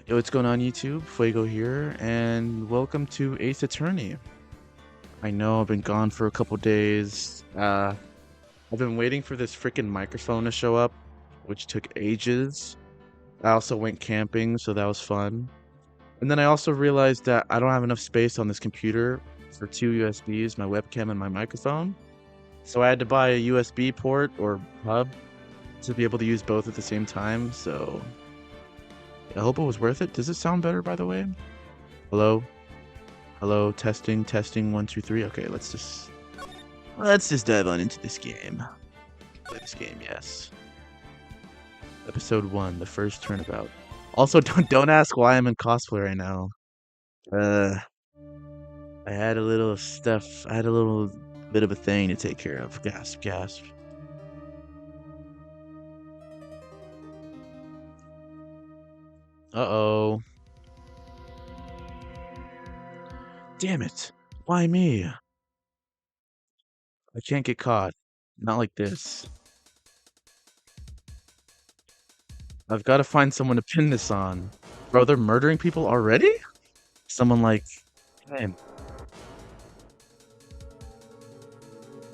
Yo, what's going on YouTube? Fuego here, and welcome to Ace Attorney. I know I've been gone for a couple days. I've been waiting for this freaking microphone to show up, which took ages. I also went camping, so that was fun. And then I also realized that I don't have enough space on this computer for two USBs, my webcam and my microphone. So I had to buy a USB port or hub to be able to use both at the same time, so I hope it was worth it. Does it sound better, by the way? Hello? Hello, testing, 1, 2, 3. Okay, let's just dive on into this game. Play this game, yes. Episode 1, the first turnabout. Also, don't ask why I'm in cosplay right now. I had a little stuff. I had a little bit of a thing to take care of. Gasp, gasp. Uh-oh. Damn it. Why me? I can't get caught. Not like this. I've got to find someone to pin this on. Bro, they're murdering people already? Someone like him.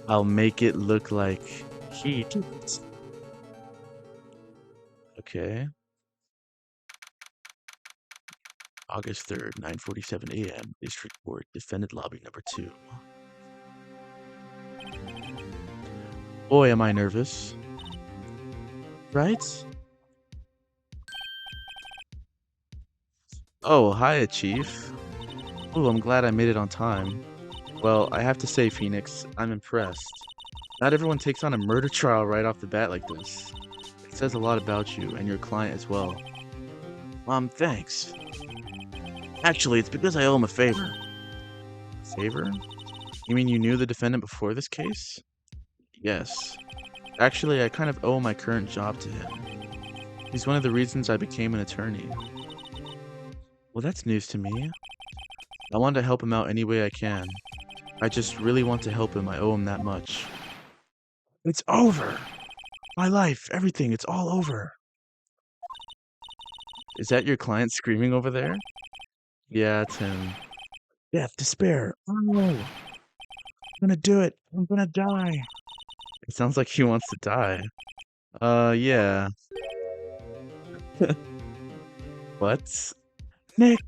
I'll make it look like he did it. Okay. August 3rd, 9:47 a.m. District Court, Defendant Lobby number 2. Boy, am I nervous. Right? Oh, hiya, Chief. Ooh, I'm glad I made it on time. Well, I have to say, Phoenix, I'm impressed. Not everyone takes on a murder trial right off the bat like this. It says a lot about you and your client as well. Thanks. Actually, it's because I owe him a favor. Favor? You mean you knew the defendant before this case? Yes. Actually, I kind of owe my current job to him. He's one of the reasons I became an attorney. Well, that's news to me. I want to help him out any way I can. I just really want to help him. I owe him that much. It's over! My life, everything, it's all over. Is that your client screaming over there? Yeah, it's him. Death, despair. Oh no. I'm gonna do it. I'm gonna die. It sounds like he wants to die. Yeah. What? Nick!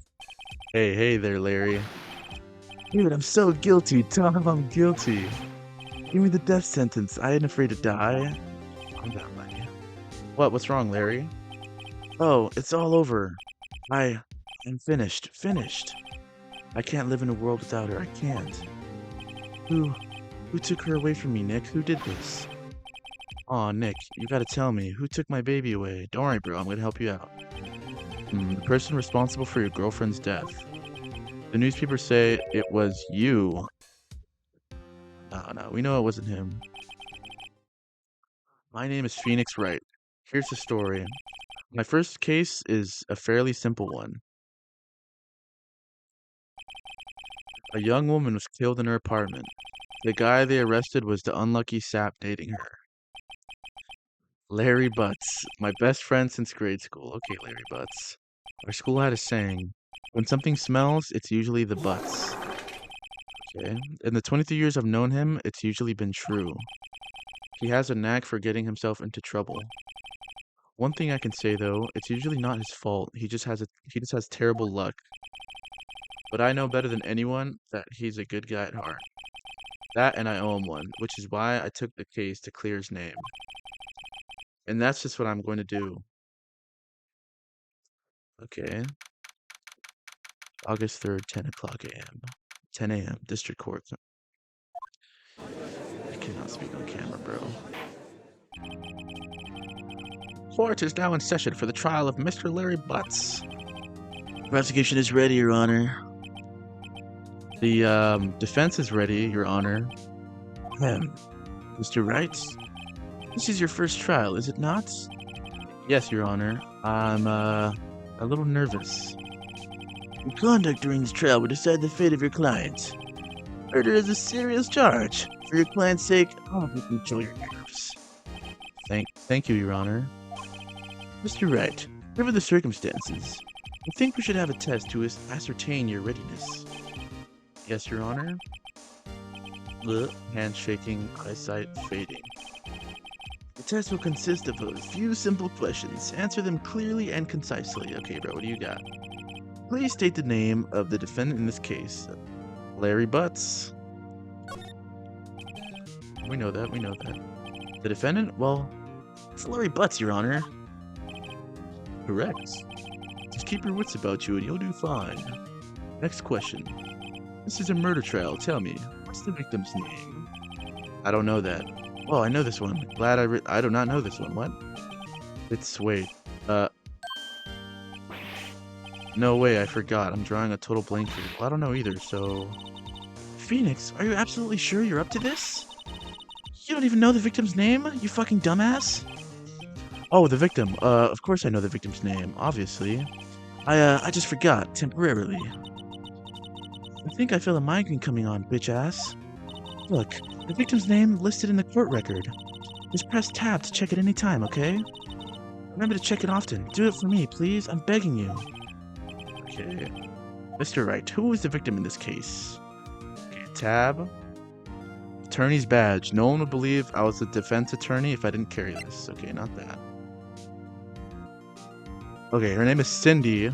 Hey there, Larry. Dude, I'm so guilty. Tell him I'm guilty. Give me the death sentence. I ain't afraid to die. Calm down, buddy. What's wrong, Larry? Oh, it's all over. I'm finished. Finished. I can't live in a world without her. I can't. Who took her away from me, Nick? Who did this? Aw, Nick, you gotta tell me. Who took my baby away? Don't worry, bro. I'm gonna help you out. The person responsible for your girlfriend's death. The newspapers say it was you. No, we know it wasn't him. My name is Phoenix Wright. Here's the story. My first case is a fairly simple one. A young woman was killed in her apartment. The guy they arrested was the unlucky sap dating her. Larry Butts, my best friend since grade school. Okay, Larry Butts. Our school had a saying, when something smells, it's usually the butts. Okay. In the 23 years I've known him, it's usually been true. He has a knack for getting himself into trouble. One thing I can say though, it's usually not his fault. He just has terrible luck. But I know better than anyone that he's a good guy at heart. That and I owe him one, which is why I took the case to clear his name. And that's just what I'm going to do. Okay. August 3rd, 10 o'clock a.m. 10 a.m. District Court. I cannot speak on camera, bro. Court is now in session for the trial of Mr. Larry Butts. Prosecution is ready, Your Honor. The defense is ready, Your Honor. Mr. Wright, this is your first trial, is it not? Yes, Your Honor. I'm a little nervous. Your conduct during this trial will decide the fate of your client. Murder is a serious charge. For your client's sake, I hope you control your nerves. Thank you, Your Honor. Mr. Wright, given the circumstances, I think we should have a test to ascertain your readiness. Yes, Your Honor. Hand shaking, eyesight fading. The test will consist of a few simple questions. Answer them clearly and concisely. Okay, bro, what do you got? Please state the name of the defendant in this case. Larry Butts. We know that, we know that. The defendant? Well, it's Larry Butts, Your Honor. Correct. Just keep your wits about you and you'll do fine. Next question. This is a murder trial. Tell me, what's the victim's name? I don't know that. Oh, I know this one. Glad I do not know this one. What? Wait. No way, I forgot. I'm drawing a total blank here. Well, I don't know either, so... Phoenix, are you absolutely sure you're up to this? You don't even know the victim's name? You fucking dumbass? Oh, the victim. Of course I know the victim's name, obviously. I just forgot, temporarily. I think I feel a migraine coming on, bitch ass. Look, the victim's name listed in the court record. Just press tab to check it any time, okay? Remember to check it often. Do it for me, please. I'm begging you. Okay. Mr. Wright, who is the victim in this case? Okay, tab. Attorney's badge. No one would believe I was a defense attorney if I didn't carry this. Okay, not that. Okay, her name is Cindy.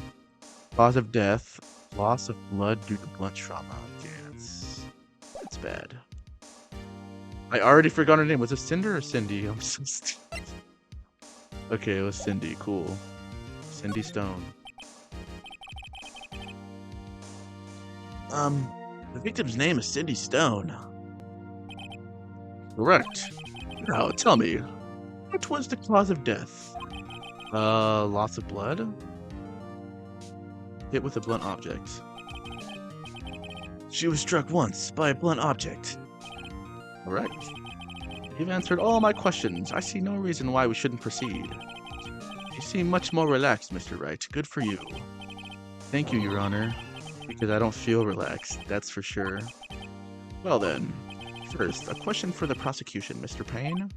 Cause of death. Loss of blood due to blunt trauma. Okay, that's bad. I already forgot her name. Was it Cinder or Cindy? I'm so stupid. Okay, it was Cindy. Cool. Cindy Stone. The victim's name is Cindy Stone. Correct. Now, tell me, what was the cause of death? Loss of blood? Hit with a blunt object. She was struck once by a blunt object. Correct. You've answered all my questions. I see no reason why we shouldn't proceed. You seem much more relaxed, Mr. Wright. Good for you. Thank you, Your Honor. Because I don't feel relaxed, that's for sure. Well then, first, a question for the prosecution, Mr. Payne.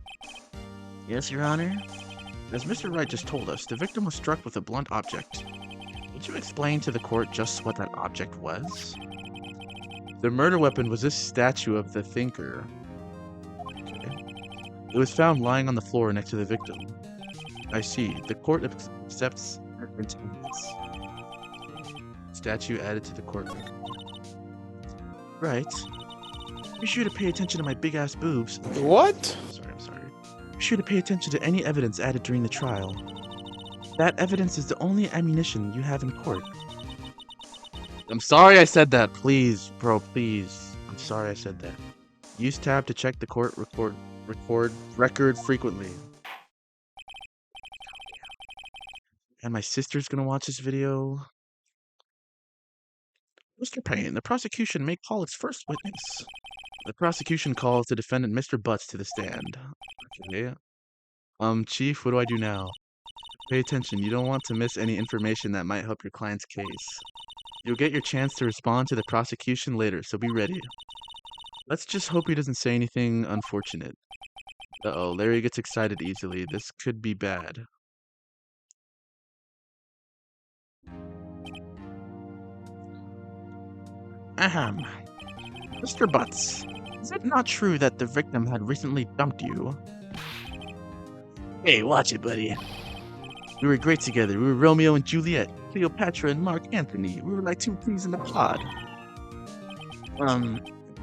Yes, Your Honor? As Mr. Wright just told us, the victim was struck with a blunt object. Would you explain to the court just what that object was? The murder weapon was this statue of the thinker. Okay. It was found lying on the floor next to the victim. I see. The court accepts attendance. Statue added to the court record. Right. Be sure to pay attention to my big-ass boobs. What? I'm sorry. Be sure to pay attention to any evidence added during the trial. That evidence is the only ammunition you have in court. I'm sorry I said that. Please, bro, please. I'm sorry I said that. Use tab to check the court record frequently. And my sister's gonna watch this video. Mr. Payne, the prosecution may call its first witness. The prosecution calls the defendant Mr. Butts to the stand. Okay. Chief, what do I do now? Pay attention, you don't want to miss any information that might help your client's case. You'll get your chance to respond to the prosecution later, so be ready. Let's just hope he doesn't say anything unfortunate. Uh-oh, Larry gets excited easily. This could be bad. Ahem. Mr. Butts, is it not true that the victim had recently dumped you? Hey, watch it, buddy. We were great together. We were Romeo and Juliet, Cleopatra and Mark Antony. We were like two peas in a pod.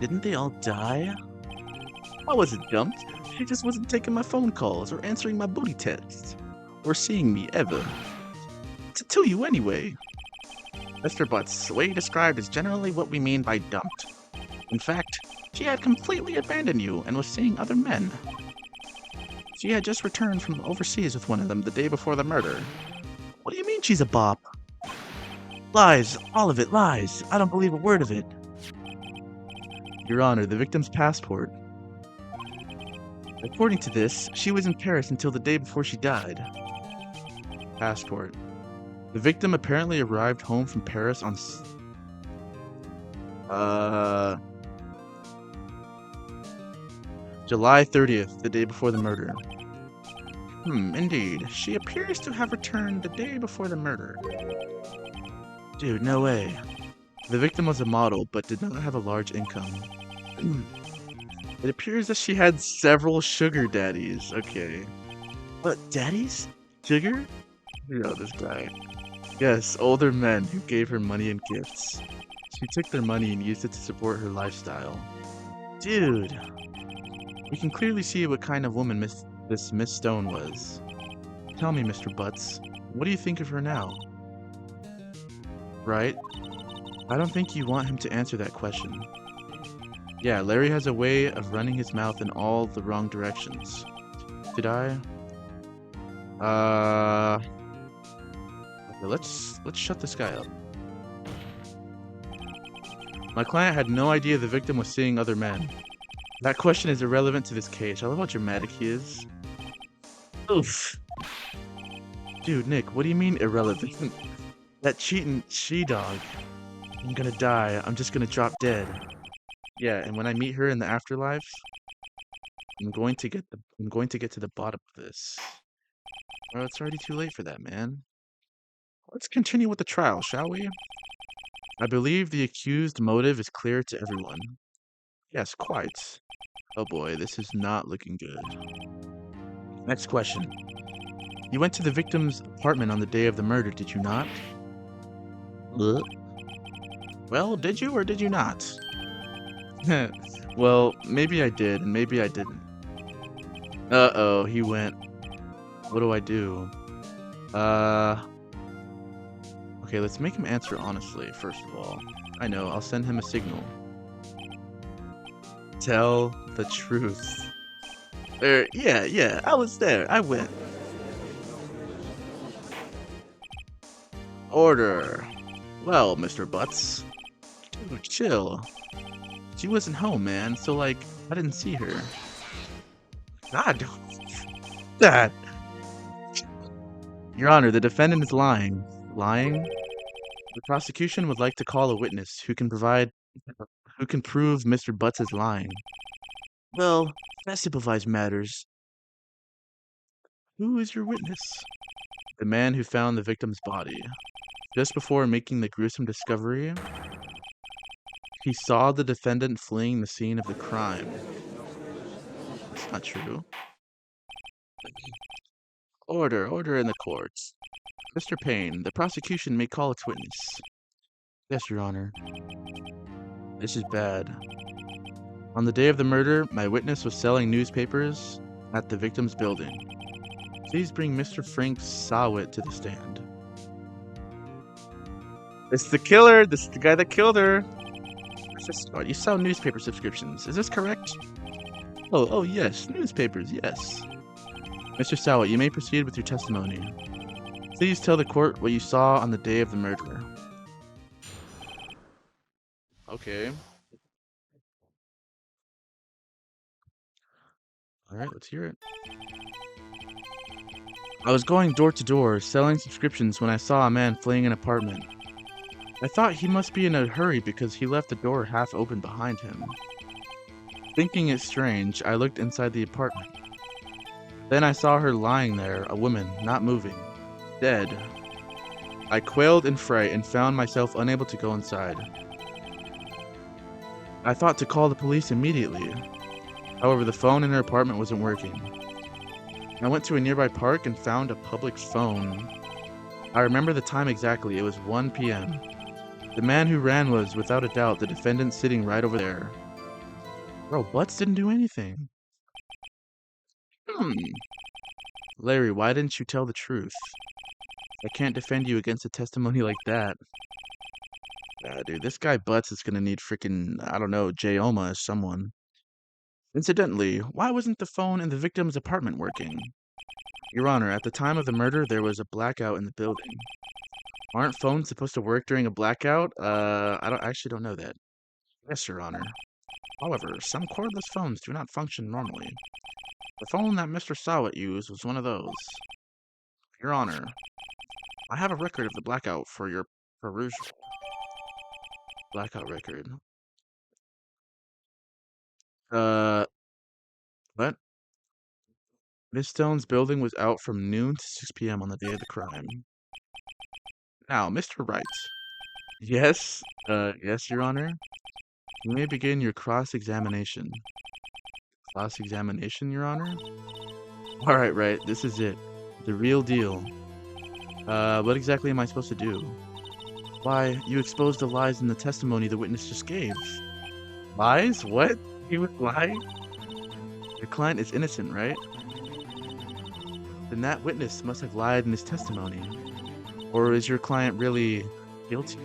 Didn't they all die? I wasn't dumped. She just wasn't taking my phone calls or answering my booty texts. Or seeing me ever. To you anyway. Mr. Butts, the way you described is generally what we mean by dumped. In fact, she had completely abandoned you and was seeing other men. She had just returned from overseas with one of them the day before the murder. What do you mean she's a bop? Lies, all of it, lies. I don't believe a word of it. Your Honor, the victim's passport. According to this, she was in Paris until the day before she died. Passport. The victim apparently arrived home from Paris on July 30th, the day before the murder. Indeed. She appears to have returned the day before the murder. Dude, no way. The victim was a model, but did not have a large income. It appears that she had several sugar daddies. Okay. What, daddies? Sugar? You know this guy. Yes, older men who gave her money and gifts. She took their money and used it to support her lifestyle. Dude, we can clearly see what kind of woman this Miss Stone was. Tell me, Mr. Butts, what do you think of her now? Right? I don't think you want him to answer that question. Yeah, Larry has a way of running his mouth in all the wrong directions. Did I? Okay, let's shut this guy up. My client had no idea the victim was seeing other men. That question is irrelevant to this case. I love how dramatic he is. Oof. Dude, Nick, what do you mean irrelevant? That cheating she-dog. I'm gonna die. I'm just gonna drop dead. Yeah, and when I meet her in the afterlife, I'm going to get to the bottom of this. Well, it's already too late for that, man. Let's continue with the trial, shall we? I believe the accused motive is clear to everyone. Yes, quite. Oh boy, this is not looking good. Next question. You went to the victim's apartment on the day of the murder, did you not? Uh, Well, did you or did you not? Well, maybe I did, and maybe I didn't. Uh-oh, he went. What do I do? Uh... Okay, let's make him answer honestly, first of all. I know, I'll send him a signal. Tell the truth. Yeah, I was there. I went. Order. Well, Mr. Butts. Dude, chill. She wasn't home, man, so, like, I didn't see her. God, that. Your Honor, the defendant is lying. Lying? The prosecution would like to call a witness who can prove Mr. Butts is lying. Well, that simplifies matters. Who is your witness? The man who found the victim's body. Just before making the gruesome discovery, he saw the defendant fleeing the scene of the crime. That's not true. Order in the courts. Mr. Payne, the prosecution may call its witness. Yes, Your Honor. This is bad. On the day of the murder, my witness was selling newspapers at the victim's building. Please bring Mr. Frank Sawit to the stand. It's the killer! This is the guy that killed her! You sell newspaper subscriptions. Is this correct? Oh, yes. Newspapers, yes. Mr. Sawit, you may proceed with your testimony. Please tell the court what you saw on the day of the murder. Okay. Alright, let's hear it. I was going door to door, selling subscriptions when I saw a man fleeing an apartment. I thought he must be in a hurry because he left the door half open behind him. Thinking it strange, I looked inside the apartment. Then I saw her lying there, a woman, not moving, dead. I quailed in fright and found myself unable to go inside. I thought to call the police immediately. However, the phone in her apartment wasn't working. I went to a nearby park and found a public phone. I remember the time exactly, it was 1 p.m. The man who ran was, without a doubt, the defendant sitting right over there. Bro, Butts didn't do anything. Larry, why didn't you tell the truth? I can't defend you against a testimony like that. Dude, this guy Butts is gonna need freaking, I don't know, J-Oma as someone. Incidentally, why wasn't the phone in the victim's apartment working? Your Honor, at the time of the murder, there was a blackout in the building. Aren't phones supposed to work during a blackout? I actually don't know that. Yes, Your Honor. However, some cordless phones do not function normally. The phone that Mr. Sawat used was one of those. Your Honor, I have a record of the blackout for your perusal. Blackout record. Uh, what? Miss Stone's building was out from noon to 6 p.m. on the day of the crime. Now, Mr. Wright, Yes, yes, Your Honor. You may begin your cross-examination. Cross-examination, Your Honor? Alright, right, this is it. The real deal. What exactly am I supposed to do? Why, you exposed the lies in the testimony the witness just gave. Lies? What? He would lie? Your client is innocent, right? Then that witness must have lied in his testimony. Or is your client really guilty?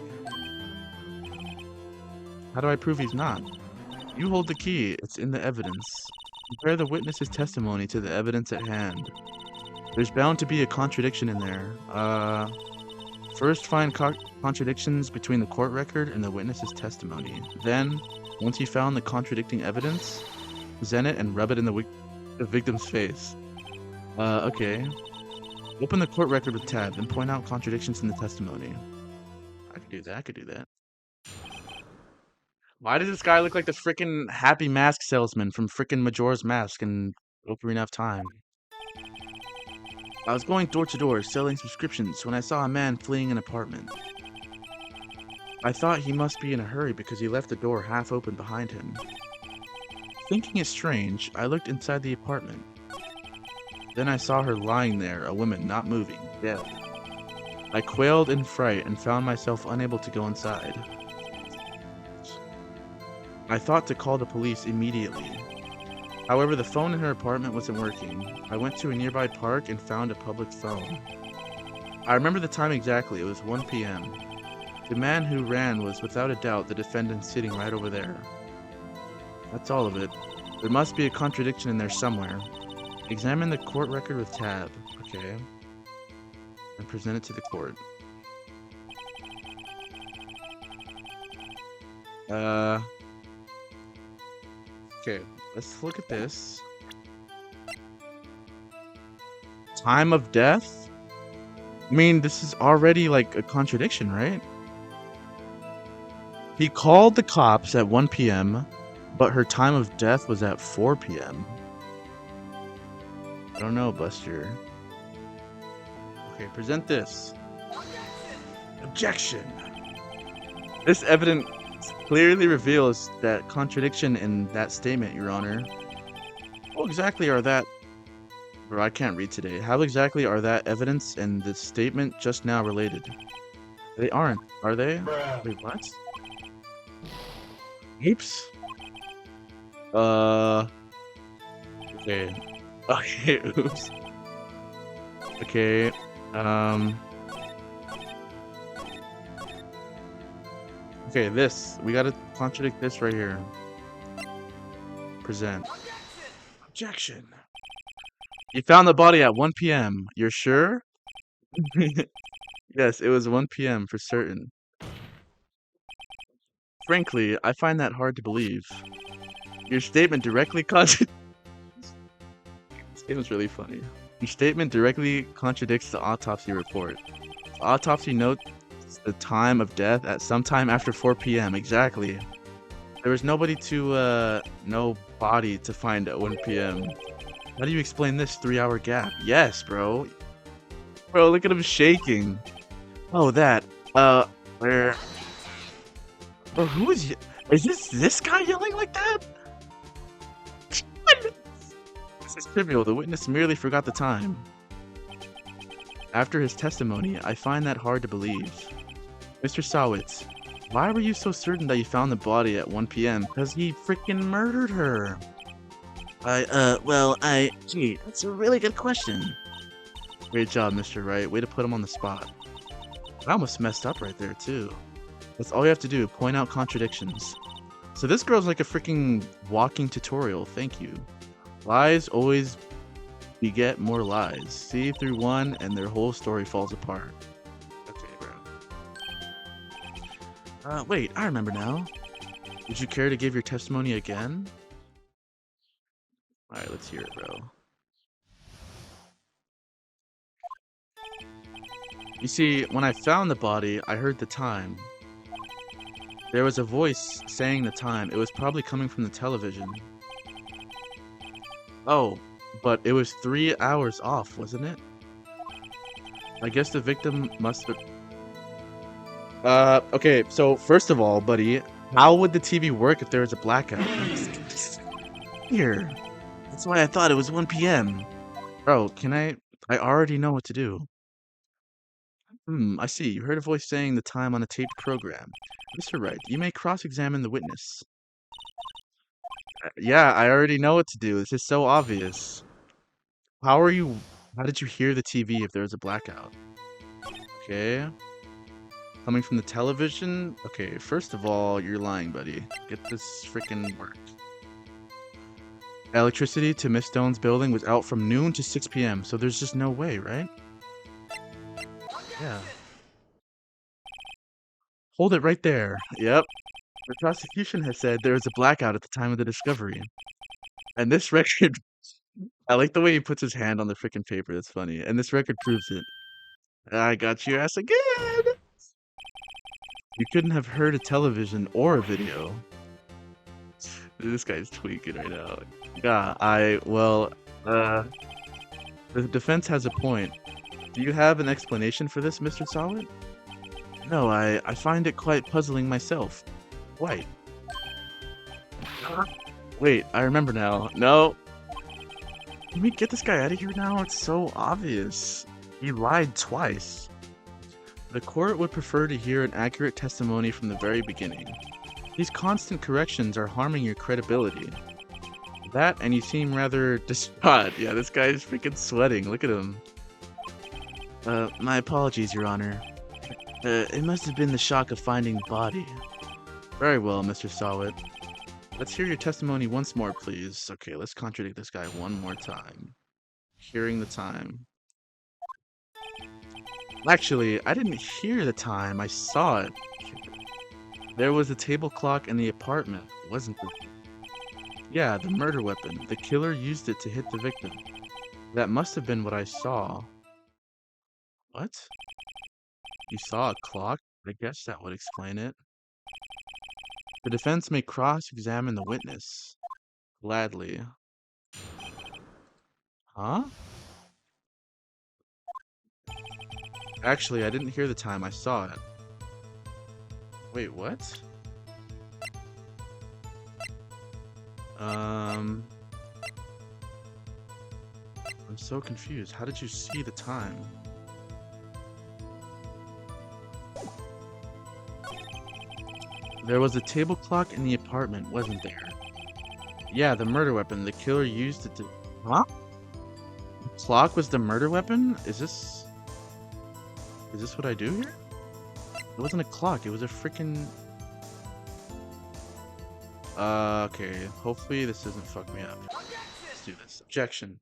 How do I prove he's not? You hold the key. It's in the evidence. Compare the witness's testimony to the evidence at hand. There's bound to be a contradiction in there. First find contradictions between the court record and the witness's testimony. Then, once you found the contradicting evidence, present it and rub it in the victim's face. Okay. Open the court record with tab and point out contradictions in the testimony. I could do that, I could do that. Why does this guy look like the frickin' Happy Mask salesman from frickin' Majora's Mask in Ocarina of Time? I was going door to door selling subscriptions when I saw a man fleeing an apartment. I thought he must be in a hurry because he left the door half open behind him. Thinking it strange, I looked inside the apartment. Then I saw her lying there, a woman not moving, dead. I quailed in fright and found myself unable to go inside. I thought to call the police immediately. However, the phone in her apartment wasn't working. I went to a nearby park and found a public phone. I remember the time exactly. It was 1 p.m. The man who ran was without a doubt the defendant sitting right over there. That's all of it. There must be a contradiction in there somewhere. Examine the court record with tab. Okay. And present it to the court. Okay, let's look at this. Time of death? I mean, this is already like a contradiction, right? He called the cops at 1 p.m., but her time of death was at 4 p.m. I don't know, Buster. Okay, present this. Objection! This evidence clearly reveals that contradiction in that statement, Your Honor. How exactly are that... Bro, I can't read today. How exactly are that evidence and the statement just now related? They aren't, are they? Wait, what? Oops. Okay. Okay, oops. Okay, okay, this. We gotta contradict this right here. Present. Objection. You found the body at 1 p.m. You're sure? Yes, it was 1 p.m. for certain. Frankly, I find that hard to believe. Your statement directly contradicts... This game is really funny. Your statement directly contradicts the autopsy report. The autopsy notes the time of death at sometime after 4 p.m. Exactly. There was nobody to, no body to find at 1 p.m. How do you explain this 3-hour gap? Yes, bro. Bro, look at him shaking. Oh, that. Where? Bro, who is... Is this guy yelling like that? This is trivial. The witness merely forgot the time. After his testimony, I find that hard to believe. Mr. Sawitz, why were you so certain that you found the body at 1 p.m.? Because he freaking murdered her. Gee, that's a really good question. Great job, Mr. Wright. Way to put him on the spot. I almost messed up right there, too. That's all you have to do, point out contradictions. So this girl's like a freaking walking tutorial, thank you. Lies always beget more lies. See through one and their whole story falls apart. Okay, bro. Wait, I remember now. Would you care to give your testimony again? Alright, let's hear it, bro. You see, when I found the body, I heard the time. There was a voice saying the time. It was probably coming from the television. Oh, but it was 3 hours off, wasn't it? I guess the victim must have... Okay, so first of all, buddy, how would the TV work if there was a blackout? Here. That's why I thought it was 1 p.m. Bro, I already know what to do. I see. You heard a voice saying the time on a taped program. Mr. Wright, you may cross-examine the witness. Yeah, I already know what to do. This is so obvious. How did you hear the TV if there was a blackout? Okay. Coming from the television? Okay, first of all, you're lying, buddy. Get this freaking work. Electricity to Miss Stone's building was out from noon to 6 p.m., so there's just no way, right? Yeah. Hold it right there. Yep. The prosecution has said there was a blackout at the time of the discovery. And this record, I like the way he puts his hand on the freaking paper. That's funny. And this record proves it. I got your ass again. You couldn't have heard a television or a video. This guy's tweaking right now. Yeah, the defense has a point. Do you have an explanation for this, Mr. Solid? No, I find it quite puzzling myself. Why? Wait, I remember now. No. Can we get this guy out of here now? It's so obvious. He lied twice. The court would prefer to hear an accurate testimony from the very beginning. These constant corrections are harming your credibility. That, and you seem rather distraught. Yeah, this guy is freaking sweating. Look at him. My apologies, Your Honor. It must have been the shock of finding the body. Very well, Mr. Sawit. Let's hear your testimony once more, please. Okay, let's contradict this guy one more time. Hearing the time. Actually, I didn't hear the time, I saw it. There was a table clock in the apartment, wasn't there? Yeah, the murder weapon. The killer used it to hit the victim. That must have been what I saw. What? You saw a clock? I guess that would explain it. The defense may cross-examine the witness. Gladly. Huh? Actually, I didn't hear the time, I saw it. Wait, what? I'm so confused. How did you see the time? There was a table clock in the apartment, wasn't there? Yeah, the murder weapon. The killer used it to... Huh? The clock was the murder weapon? Is this what I do here? It wasn't a clock, it was a freaking... okay. Hopefully this doesn't fuck me up. Let's do this. Objection.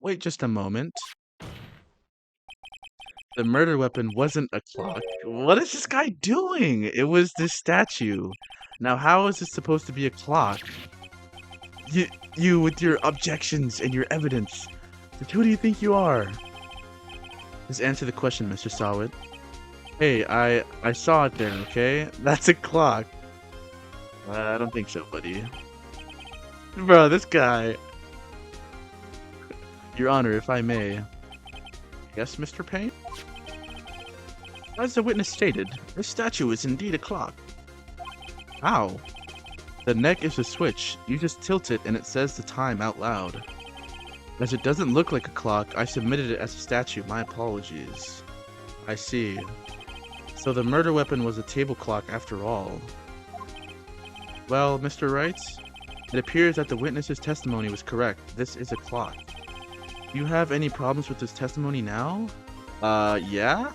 Wait just a moment. The murder weapon wasn't a clock. What is this guy doing? It was this statue. Now, how is this supposed to be a clock? You with your objections and your evidence. Who do you think you are? Just answer the question, Mr. Sawit. Hey, I saw it there, okay? That's a clock. I don't think so, buddy. Bro, this guy. Your Honor, if I may. Yes, Mr. Payne? As the witness stated, this statue is indeed a clock. How? The neck is a switch. You just tilt it and it says the time out loud. As it doesn't look like a clock, I submitted it as a statue. My apologies. I see. So the murder weapon was a table clock after all. Well, Mr. Wright, it appears that the witness's testimony was correct. This is a clock. Do you have any problems with this testimony now? Yeah?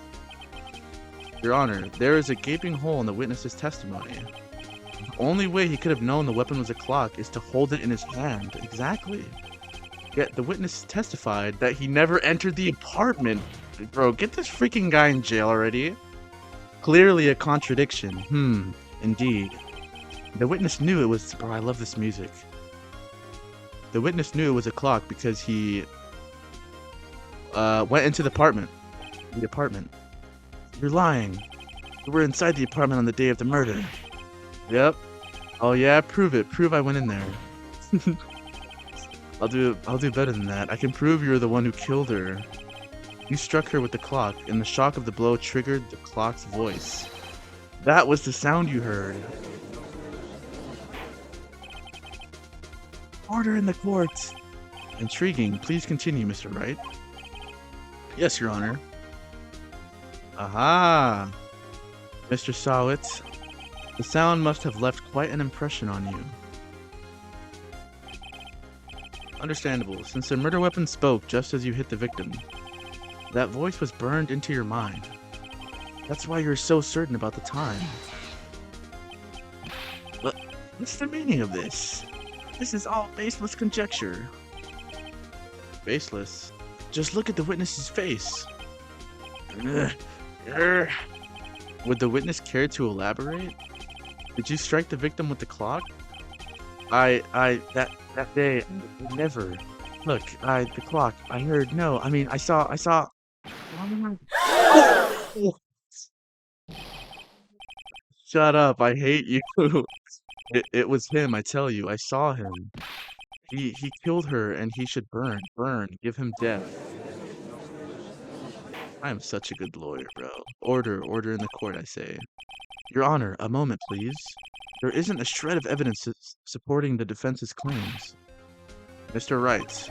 Your Honor, there is a gaping hole in the witness's testimony. The only way he could have known the weapon was a clock is to hold it in his hand. Exactly. Yet the witness testified that he never entered the apartment. Bro, get this freaking guy in jail already. Clearly a contradiction. Indeed. The witness knew it was... Bro, I love this music. The witness knew it was a clock because he... went into the apartment. You're lying. You were inside the apartment on the day of the murder. Yep. Oh yeah, prove it. Prove I went in there. I'll do better than that. I can prove you're the one who killed her. You struck her with the clock, and the shock of the blow triggered the clock's voice. That was the sound you heard. Order in the court. Intriguing. Please continue, Mr. Wright. Yes, Your Honor. Aha! Mr. Sawit, the sound must have left quite an impression on you. Understandable, since the murder weapon spoke just as you hit the victim. That voice was burned into your mind. That's why you're so certain about the time. But what's the meaning of this? This is all baseless conjecture. Baseless? Just look at the witness's face. Would the witness care to elaborate? Did you strike the victim with the clock? That day, never. Look, the clock, I heard, no, I mean, I saw. Shut up, I hate you. It was him, I tell you, I saw him. He killed her and he should burn, give him death. I am such a good lawyer, bro. Order in the court, I say. Your Honor, a moment, please. There isn't a shred of evidence supporting the defense's claims. Mr. Wright.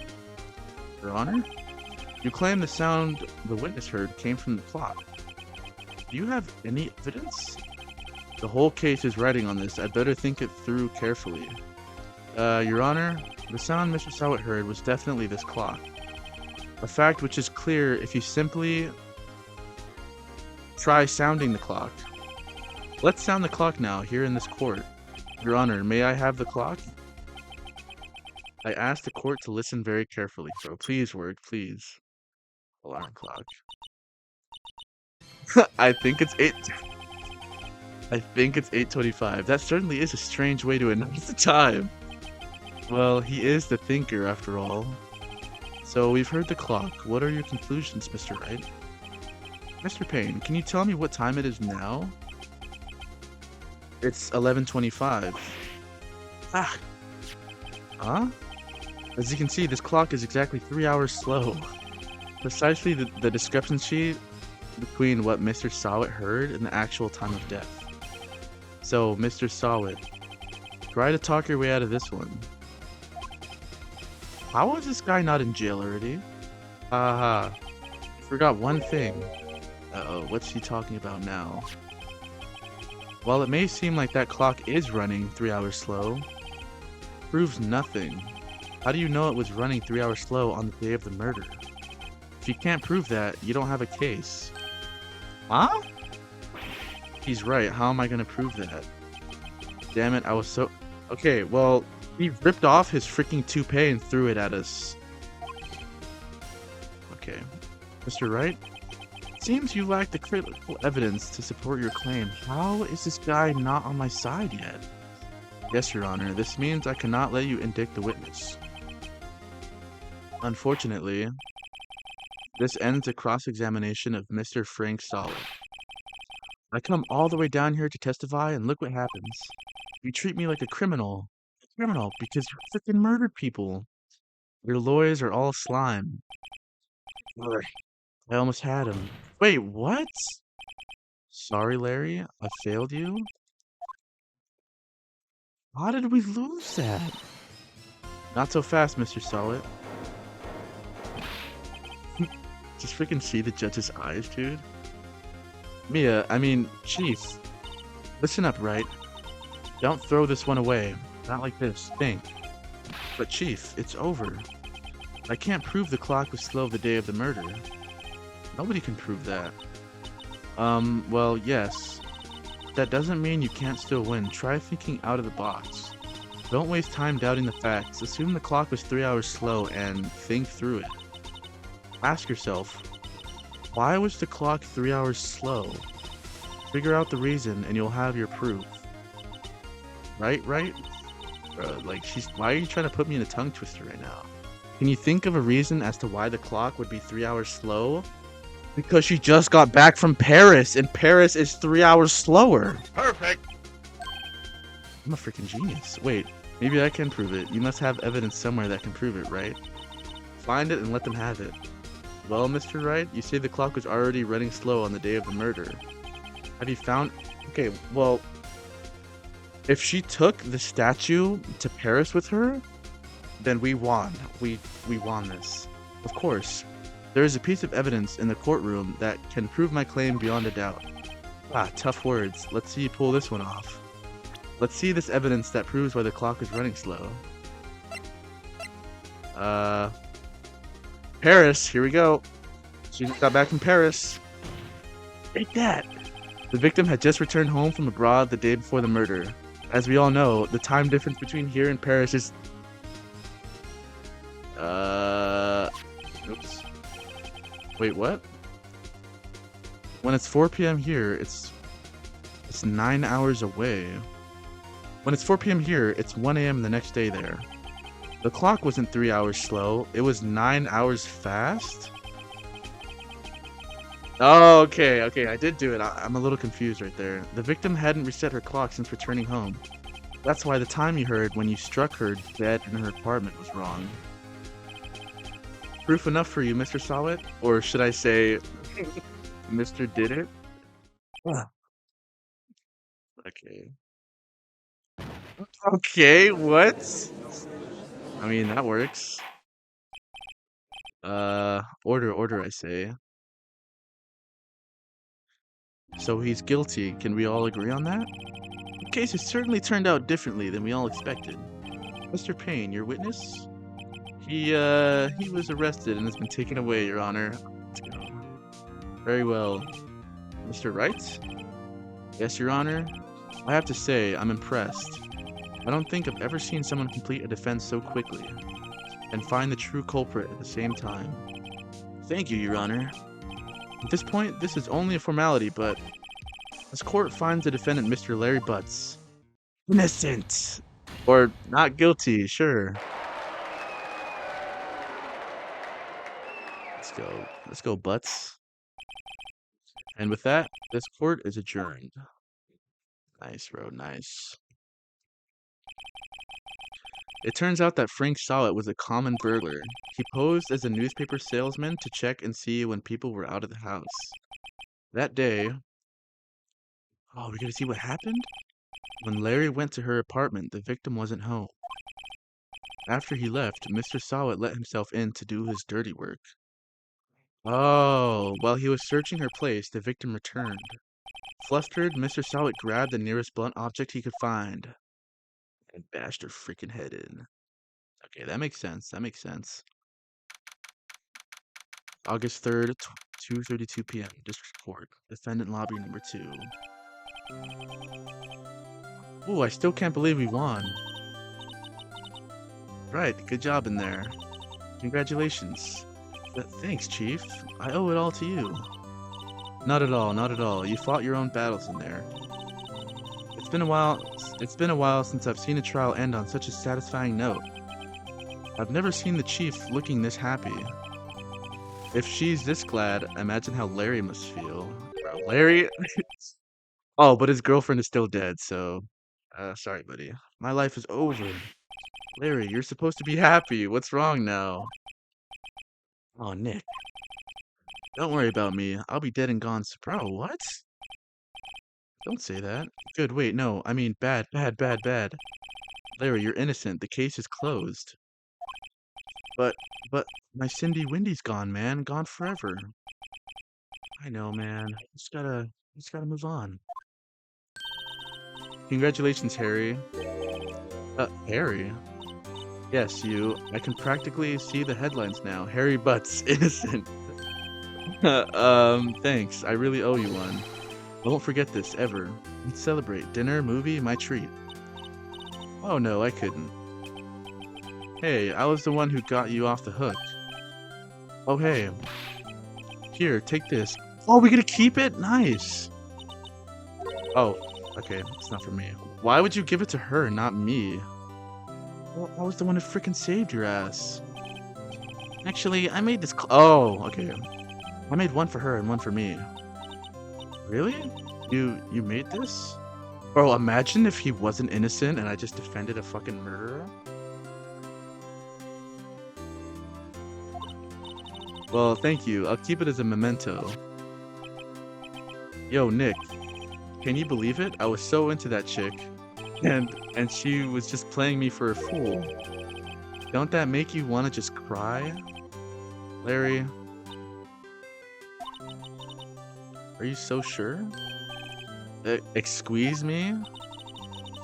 Your Honor? You claim the sound the witness heard came from the clock. Do you have any evidence? The whole case is riding on this. I'd better think it through carefully. Your Honor, the sound Mr. Sawit heard was definitely this clock. A fact which is clear if you simply try sounding the clock. Let's sound the clock now, here in this court. Your Honor, may I have the clock? I ask the court to listen very carefully, bro. Please work, please. Alarm clock. I think it's 8:25. That certainly is a strange way to announce the time. Well, he is the thinker after all. So we've heard the clock. What are your conclusions, Mr. Wright? Mr. Payne, can you tell me what time it is now? It's 11:25. Ah. Huh? As you can see, this clock is exactly 3 hours slow. Precisely the discrepancy between what Mr. Sawit heard and the actual time of death. So, Mr. Sawit, try to talk your way out of this one. How is this guy not in jail already? Haha. Forgot one thing. Uh-oh, what's he talking about now? While it may seem like that clock is running 3 hours slow, proves nothing. How do you know it was running 3 hours slow on the day of the murder? If you can't prove that, you don't have a case. Huh? He's right, how am I gonna prove that? Damn it, I was so... Okay, well, he ripped off his freaking toupee and threw it at us. Okay. Mr. Wright? Seems you lack the critical evidence to support your claim. How is this guy not on my side yet? Yes, Your Honor, this means I cannot let you indict the witness. Unfortunately, this ends the cross-examination of Mr. Frank Saul. I come all the way down here to testify, and look what happens. You treat me like a criminal. Because you freaking murdered people. Your lawyers are all slime. Ugh, I almost had him. Wait, what? Sorry, Larry, I failed you? How did we lose that? Not so fast, Mr. Sawit. Just freaking see the judge's eyes, dude. Chief. Listen up, right? Don't throw this one away. Not like this. Think. But Chief, it's over. I can't prove the clock was slow the day of the murder. Nobody can prove that. Well, yes. That doesn't mean you can't still win. Try thinking out of the box. Don't waste time doubting the facts. Assume the clock was 3 hours slow and think through it. Ask yourself, why was the clock 3 hours slow? Figure out the reason and you'll have your proof. Right? Why are you trying to put me in a tongue twister right now? Can you think of a reason as to why the clock would be 3 hours slow? Because she just got back from Paris, and Paris is 3 hours slower. Perfect! I'm a freaking genius. Wait, maybe I can prove it. You must have evidence somewhere that can prove it, right? Find it and let them have it. Well, Mr. Wright, you say the clock was already running slow on the day of the murder. Have you found... Okay, well, if she took the statue to Paris with her, then we won. We won this. Of course. There is a piece of evidence in the courtroom that can prove my claim beyond a doubt. Ah, tough words. Let's see you pull this one off. Let's see this evidence that proves why the clock is running slow. Paris, here we go. She just got back from Paris. Take that! The victim had just returned home from abroad the day before the murder. As we all know, the time difference between here and Paris is... Oops. Wait, what? When it's 4 p.m. here, it's 9 hours away. When it's 4 p.m. here, it's 1 a.m. the next day there. The clock wasn't 3 hours slow, it was 9 hours fast? Oh, okay, I did do it. I'm a little confused right there. The victim hadn't reset her clock since returning home. That's why the time you heard when you struck her dead in her apartment was wrong. Proof enough for you, Mr. Saul? Or should I say, Mr. Did It? Okay. Okay, what? I mean, that works. Order, I say. So he's guilty. Can we all agree on that? The case has certainly turned out differently than we all expected. Mr. Payne, your witness? He was arrested and has been taken away, Your Honor. Let's go. Very well. Mr. Wright? Yes, Your Honor? I have to say, I'm impressed. I don't think I've ever seen someone complete a defense so quickly and find the true culprit at the same time. Thank you, Your Honor. At this point, this is only a formality, but this court finds the defendant, Mr. Larry Butts, innocent! Or not guilty, sure. Let's go, Butts. And with that, this court is adjourned. Nice, bro, nice. It turns out that Frank Saul was a common burglar. He posed as a newspaper salesman to check and see when people were out of the house. That day... Oh, we gotta see what happened? When Larry went to her apartment, the victim wasn't home. After he left, Mr. Saul let himself in to do his dirty work. Oh, while he was searching her place, the victim returned. Flustered, Mr. Saul grabbed the nearest blunt object he could find and bashed her freaking head in. Okay, that makes sense. August 3rd, 2:32 p.m. District Court. Defendant lobby number 2. Ooh, I still can't believe we won. Right, good job in there. Congratulations. Thanks, Chief. I owe it all to you. Not at all. You fought your own battles in there. It's been a while since I've seen a trial end on such a satisfying note. I've never seen the Chief looking this happy. If she's this glad, imagine how Larry must feel. Bro, Larry? Oh, but his girlfriend is still dead, so... sorry, buddy. My life is over. Larry, you're supposed to be happy. What's wrong now? Oh, Nick. Don't worry about me. I'll be dead and gone. Bro, what? Don't say that. Good, wait, no. I mean, bad. Larry, you're innocent. The case is closed. But my Cindy Windy's gone, man. Gone forever. I know, man. Just gotta move on. Congratulations, Harry. Harry? Yes, you. I can practically see the headlines now. Harry Butts, innocent. Thanks. I really owe you one. I won't forget this, ever. Let's celebrate. Dinner, movie, my treat. Oh no, I couldn't. Hey, I was the one who got you off the hook. Oh hey. Here, take this. Oh, we get to keep it? Nice. Oh, okay. It's not for me. Why would you give it to her, not me? Well, I was the one who freaking saved your ass. Actually, I made this... Oh, okay. I made one for her and one for me. Really? You made this? Bro, imagine if he wasn't innocent and I just defended a fucking murderer. Well, thank you. I'll keep it as a memento. Yo, Nick, can you believe it? I was so into that chick, and she was just playing me for a fool. Don't that make you want to just cry? Larry, are you so sure? Excuse me?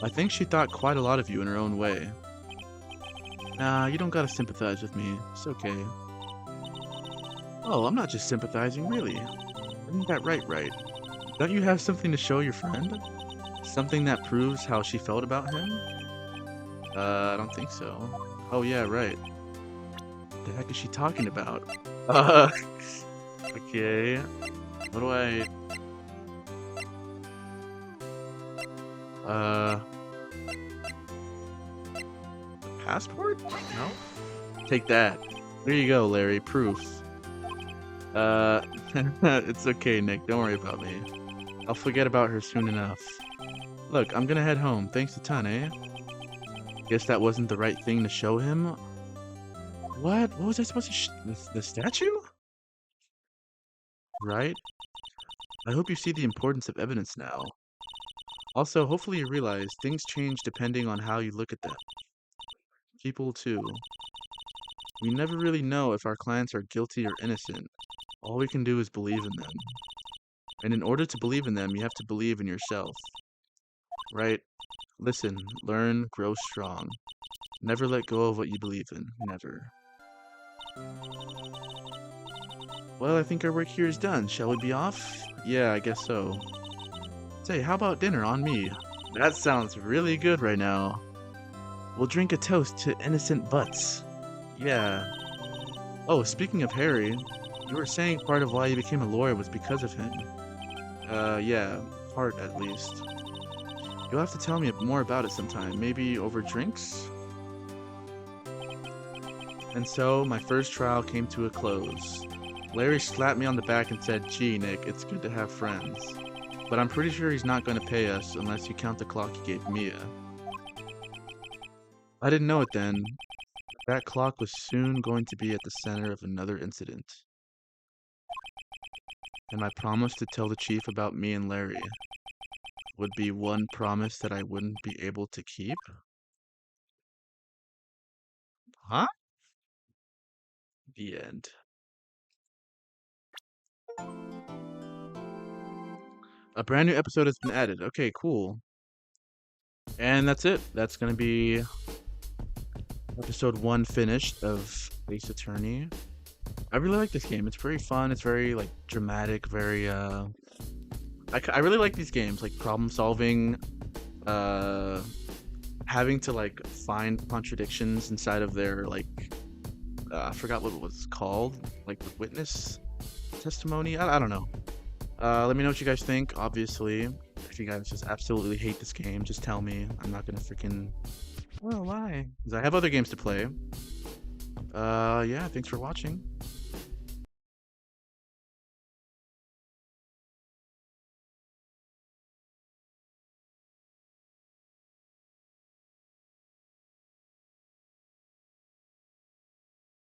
I think she thought quite a lot of you in her own way. Nah, you don't gotta sympathize with me. It's okay. Oh, I'm not just sympathizing, really. Isn't that right? Don't you have something to show your friend? Something that proves how she felt about him? I don't think so. Oh yeah, right. What the heck is she talking about? Uh, okay. What do I... Uh... Passport? No? Take that. There you go, Larry. Proof. It's okay, Nick. Don't worry about me. I'll forget about her soon enough. Look, I'm gonna head home. Thanks a ton, eh? Guess that wasn't the right thing to show him. What? What was I supposed to the statue? Right? I hope you see the importance of evidence now. Also, hopefully you realize things change depending on how you look at them. People, too. We never really know if our clients are guilty or innocent. All we can do is believe in them. And in order to believe in them, you have to believe in yourself. Right? Listen, learn, grow strong. Never let go of what you believe in. Never. Well, I think our work here is done. Shall we be off? Yeah, I guess so. Say, how about dinner on me? That sounds really good right now. We'll drink a toast to innocent butts. Yeah. Oh, speaking of Harry, you were saying part of why you became a lawyer was because of him. Yeah, part at least. You'll have to tell me more about it sometime, maybe over drinks? And so, my first trial came to a close. Larry slapped me on the back and said, "Gee, Nick, it's good to have friends. But I'm pretty sure he's not going to pay us unless you count the clock he gave Mia." I didn't know it then. That clock was soon going to be at the center of another incident. And my promise to tell the chief about me and Larry would be one promise that I wouldn't be able to keep? Huh? The end. A brand new episode has been added. Okay, cool. And that's it. That's gonna be episode 1 finished of Ace Attorney. I really like this game. It's very fun. It's very like dramatic. Very I really like these games, like problem solving. Having to like find contradictions inside of their like I forgot what it was called, like the witness testimony. I don't know. Let me know what you guys think. Obviously, if you guys just absolutely hate this game, just tell me. I'm not gonna freaking. Well, why? Because I have other games to play. Yeah. Thanks for watching.